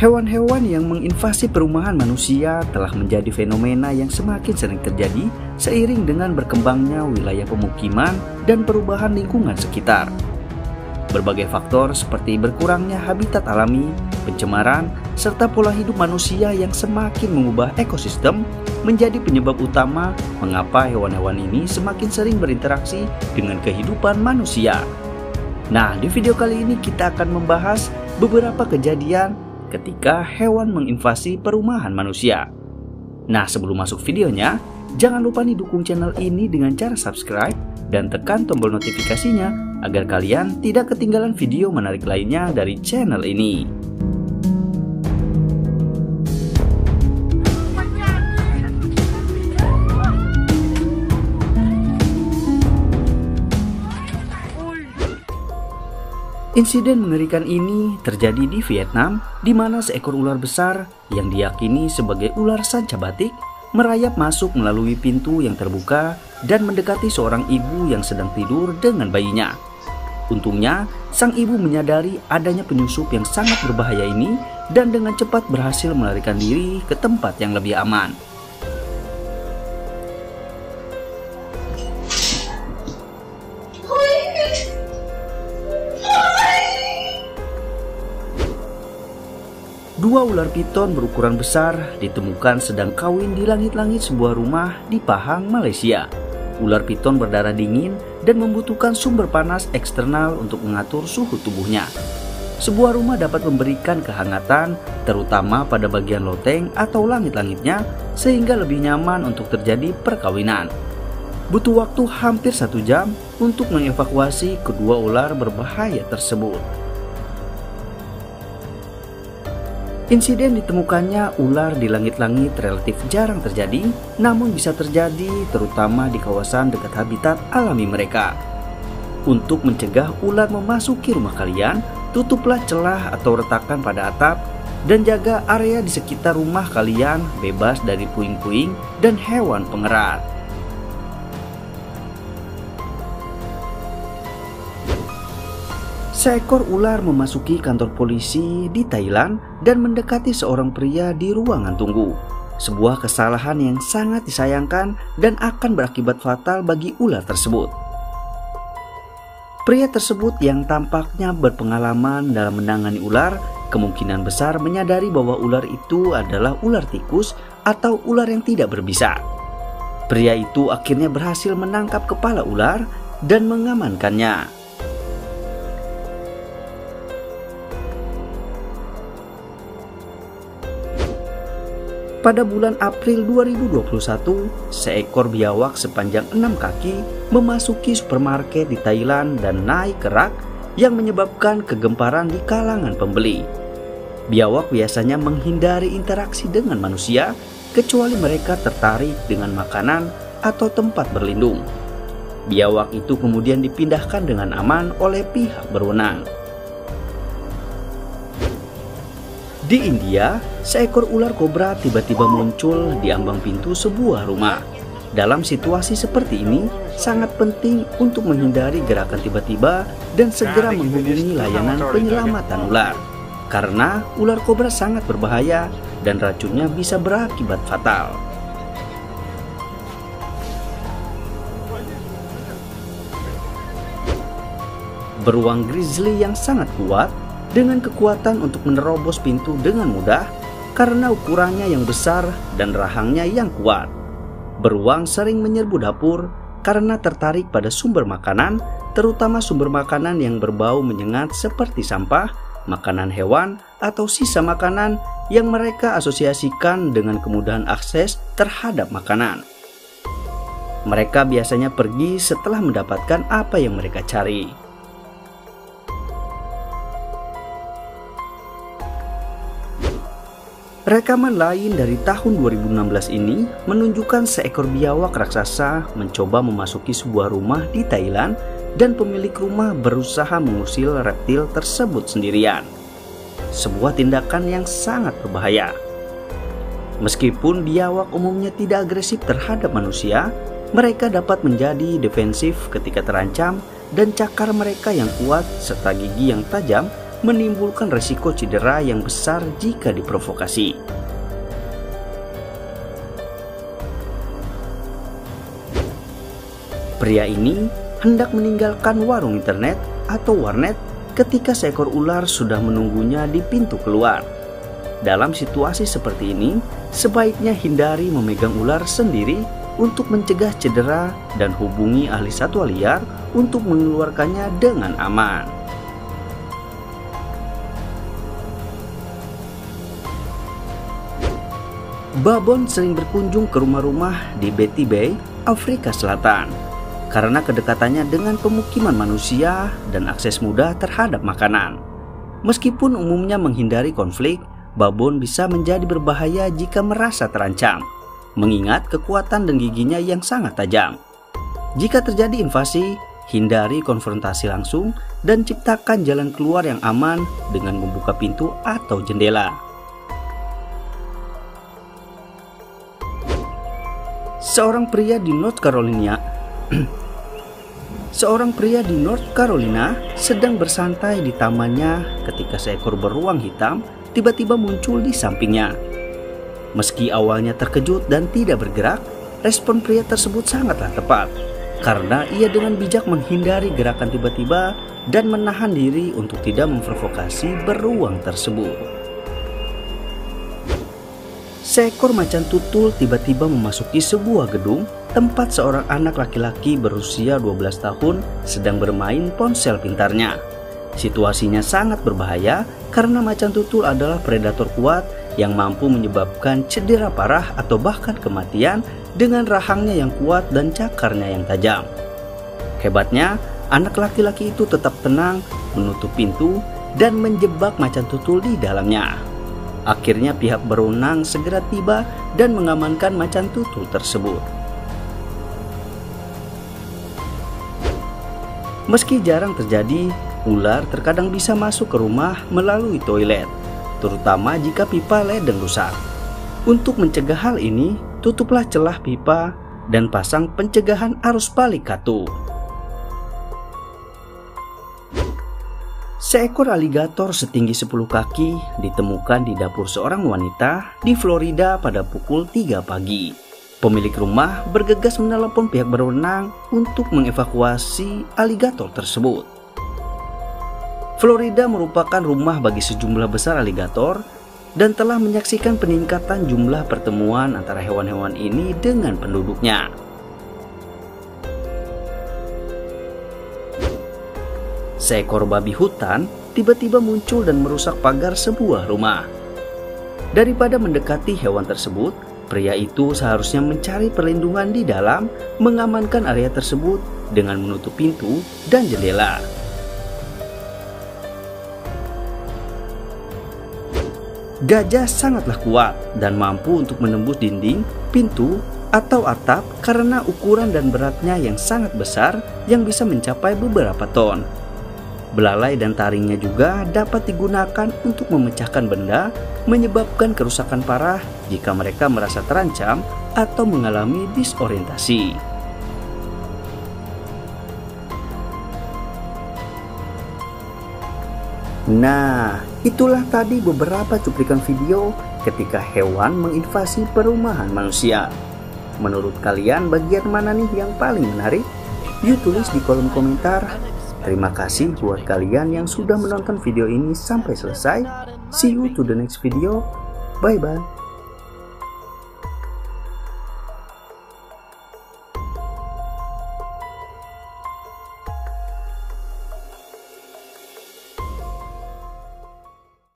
Hewan-hewan yang menginvasi perumahan manusia telah menjadi fenomena yang semakin sering terjadi seiring dengan berkembangnya wilayah pemukiman dan perubahan lingkungan sekitar. Berbagai faktor seperti berkurangnya habitat alami, pencemaran, serta pola hidup manusia yang semakin mengubah ekosistem menjadi penyebab utama mengapa hewan-hewan ini semakin sering berinteraksi dengan kehidupan manusia. Nah, di video kali ini kita akan membahas beberapa kejadian ketika hewan menginvasi perumahan manusia. Nah, sebelum masuk videonya, jangan lupa nih dukung channel ini dengan cara subscribe dan tekan tombol notifikasinya agar kalian tidak ketinggalan video menarik lainnya dari channel ini. Insiden mengerikan ini terjadi di Vietnam, di mana seekor ular besar yang diyakini sebagai ular sanca batik merayap masuk melalui pintu yang terbuka dan mendekati seorang ibu yang sedang tidur dengan bayinya. Untungnya, sang ibu menyadari adanya penyusup yang sangat berbahaya ini dan dengan cepat berhasil melarikan diri ke tempat yang lebih aman. Dua ular piton berukuran besar ditemukan sedang kawin di langit-langit sebuah rumah di Pahang, Malaysia. Ular piton berdarah dingin dan membutuhkan sumber panas eksternal untuk mengatur suhu tubuhnya. Sebuah rumah dapat memberikan kehangatan, terutama pada bagian loteng atau langit-langitnya, sehingga lebih nyaman untuk terjadi perkawinan. Butuh waktu hampir 1 jam untuk mengevakuasi kedua ular berbahaya tersebut. Insiden ditemukannya ular di langit-langit relatif jarang terjadi, namun bisa terjadi terutama di kawasan dekat habitat alami mereka. Untuk mencegah ular memasuki rumah kalian, tutuplah celah atau retakan pada atap dan jaga area di sekitar rumah kalian bebas dari puing-puing dan hewan pengerat. Seekor ular memasuki kantor polisi di Thailand dan mendekati seorang pria di ruangan tunggu. Sebuah kesalahan yang sangat disayangkan dan akan berakibat fatal bagi ular tersebut. Pria tersebut yang tampaknya berpengalaman dalam menangani ular, kemungkinan besar menyadari bahwa ular itu adalah ular tikus atau ular yang tidak berbisa. Pria itu akhirnya berhasil menangkap kepala ular dan mengamankannya. Pada bulan April 2021, seekor biawak sepanjang 6 kaki memasuki supermarket di Thailand dan naik ke rak yang menyebabkan kegemparan di kalangan pembeli. Biawak biasanya menghindari interaksi dengan manusia, kecuali mereka tertarik dengan makanan atau tempat berlindung. Biawak itu kemudian dipindahkan dengan aman oleh pihak berwenang. Di India, seekor ular kobra tiba-tiba muncul di ambang pintu sebuah rumah. Dalam situasi seperti ini, sangat penting untuk menghindari gerakan tiba-tiba dan segera menghubungi layanan penyelamatan ular. Karena ular kobra sangat berbahaya dan racunnya bisa berakibat fatal. Beruang grizzly yang sangat kuat dengan kekuatan untuk menerobos pintu dengan mudah karena ukurannya yang besar dan rahangnya yang kuat. Beruang sering menyerbu dapur karena tertarik pada sumber makanan, terutama sumber makanan yang berbau menyengat seperti sampah, makanan hewan, atau sisa makanan yang mereka asosiasikan dengan kemudahan akses terhadap makanan. Mereka biasanya pergi setelah mendapatkan apa yang mereka cari. Rekaman lain dari tahun 2016 ini menunjukkan seekor biawak raksasa mencoba memasuki sebuah rumah di Thailand dan pemilik rumah berusaha mengusir reptil tersebut sendirian. Sebuah tindakan yang sangat berbahaya. Meskipun biawak umumnya tidak agresif terhadap manusia, mereka dapat menjadi defensif ketika terancam dan cakar mereka yang kuat serta gigi yang tajam menimbulkan resiko cedera yang besar jika diprovokasi. Pria ini hendak meninggalkan warung internet atau warnet ketika seekor ular sudah menunggunya di pintu keluar. Dalam situasi seperti ini, sebaiknya hindari memegang ular sendiri untuk mencegah cedera dan hubungi ahli satwa liar untuk mengeluarkannya dengan aman. Babon sering berkunjung ke rumah-rumah di Betty Bay, Afrika Selatan, karena kedekatannya dengan pemukiman manusia dan akses mudah terhadap makanan. Meskipun umumnya menghindari konflik, babon bisa menjadi berbahaya jika merasa terancam, mengingat kekuatan dan giginya yang sangat tajam. Jika terjadi invasi, hindari konfrontasi langsung dan ciptakan jalan keluar yang aman dengan membuka pintu atau jendela. Seorang pria di North Carolina sedang bersantai di tamannya ketika seekor beruang hitam tiba-tiba muncul di sampingnya. Meski awalnya terkejut dan tidak bergerak, respon pria tersebut sangatlah tepat, karena ia dengan bijak menghindari gerakan tiba-tiba dan menahan diri untuk tidak memprovokasi beruang tersebut. Seekor macan tutul tiba-tiba memasuki sebuah gedung tempat seorang anak laki-laki berusia 12 tahun sedang bermain ponsel pintarnya. Situasinya sangat berbahaya karena macan tutul adalah predator kuat yang mampu menyebabkan cedera parah atau bahkan kematian dengan rahangnya yang kuat dan cakarnya yang tajam. Hebatnya, anak laki-laki itu tetap tenang, menutup pintu, dan menjebak macan tutul di dalamnya. Akhirnya pihak berwenang segera tiba dan mengamankan macan tutul tersebut. Meski jarang terjadi, ular terkadang bisa masuk ke rumah melalui toilet, terutama jika pipa ledeng rusak. Untuk mencegah hal ini, tutuplah celah pipa dan pasang pencegahan arus balik katu. Seekor aligator setinggi 10 kaki ditemukan di dapur seorang wanita di Florida pada pukul 3 pagi. Pemilik rumah bergegas menelepon pihak berwenang untuk mengevakuasi aligator tersebut. Florida merupakan rumah bagi sejumlah besar aligator dan telah menyaksikan peningkatan jumlah pertemuan antara hewan-hewan ini dengan penduduknya. Seekor babi hutan tiba-tiba muncul dan merusak pagar sebuah rumah. Daripada mendekati hewan tersebut, pria itu seharusnya mencari perlindungan di dalam, mengamankan area tersebut dengan menutup pintu dan jendela. Gajah sangatlah kuat dan mampu untuk menembus dinding, pintu, atau atap karena ukuran dan beratnya yang sangat besar yang bisa mencapai beberapa ton. Belalai dan taringnya juga dapat digunakan untuk memecahkan benda, menyebabkan kerusakan parah jika mereka merasa terancam atau mengalami disorientasi. Nah, itulah tadi beberapa cuplikan video ketika hewan menginvasi perumahan manusia. Menurut kalian bagian mana nih yang paling menarik? Yuk tulis di kolom komentar. Terima kasih buat kalian yang sudah menonton video ini sampai selesai. See you to the next video. Bye bye.